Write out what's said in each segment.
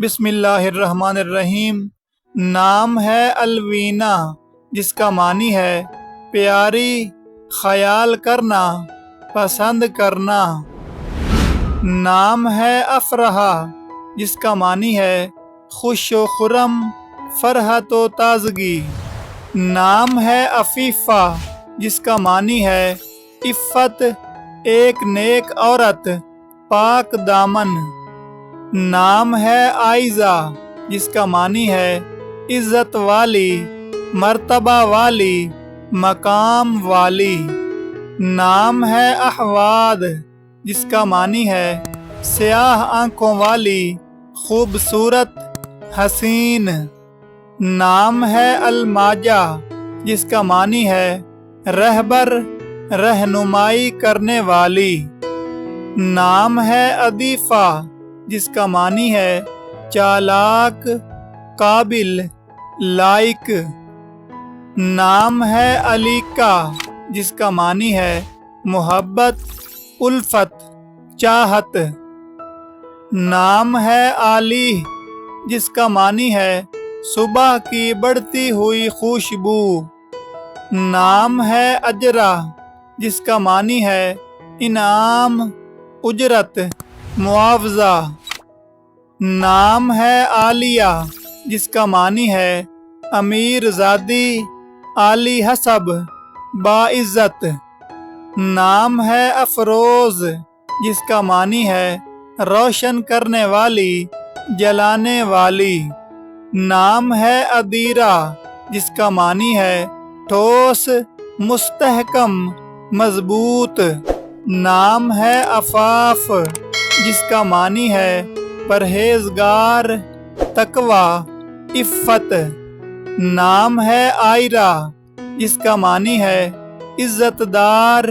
بسم اللہ الرحمن الرحیم۔ نام ہے الوینا جس کا معنی ہے پیاری، خیال کرنا، پسند کرنا۔ نام ہے افرحہ جس کا معنی ہے خوش و خرم، فرحت و تازگی۔ نام ہے عفیفہ جس کا معنی ہے عفت، ایک نیک عورت، پاک دامن۔ نام ہے عائزہ جس کا معنی ہے عزت والی، مرتبہ والی، مقام والی۔ نام ہے احواد جس کا معنی ہے سیاہ آنکھوں والی، خوبصورت، حسین۔ نام ہے الماجہ جس کا معنی ہے رہبر، رہنمائی کرنے والی۔ نام ہے عدیفہ جس کا معنی ہے چالاک، قابل، لائق۔ نام ہے علیقہ جس کا معنی ہے محبت، الفت، چاہت۔ نام ہے عالی جس کا معنی ہے صبح کی بڑھتی ہوئی خوشبو۔ نام ہے اجرا جس کا معنی ہے انعام، اجرت، معاوضہ۔ نام ہے عالیہ جس کا معنی ہے امیر زادی، عالی حسب، باعزت۔ نام ہے افروز جس کا معنی ہے روشن کرنے والی، جلانے والی۔ نام ہے ادیرہ جس کا معنی ہے ٹھوس، مستحکم، مضبوط۔ نام ہے عفاف جس کا معنی ہے پرہیزگار، تقوی، عفت۔ نام ہے عائرہ جس کا معنی ہے عزت دار،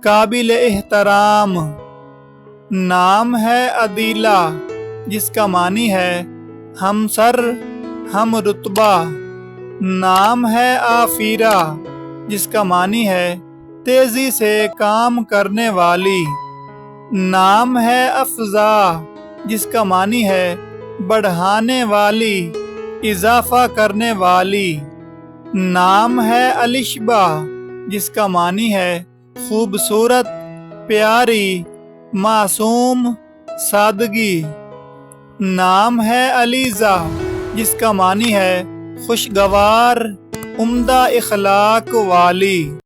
قابل احترام۔ نام ہے عدیلہ جس کا معنی ہے ہمسر، ہم رتبہ۔ نام ہے عافیرہ جس کا معنی ہے تیزی سے کام کرنے والی۔ نام ہے افزا جس کا معنی ہے بڑھانے والی، اضافہ کرنے والی۔ نام ہے الشبہ جس کا معنی ہے خوبصورت، پیاری، معصوم، سادگی۔ نام ہے علیزہ جس کا معنی ہے خوشگوار، عمدہ اخلاق والی۔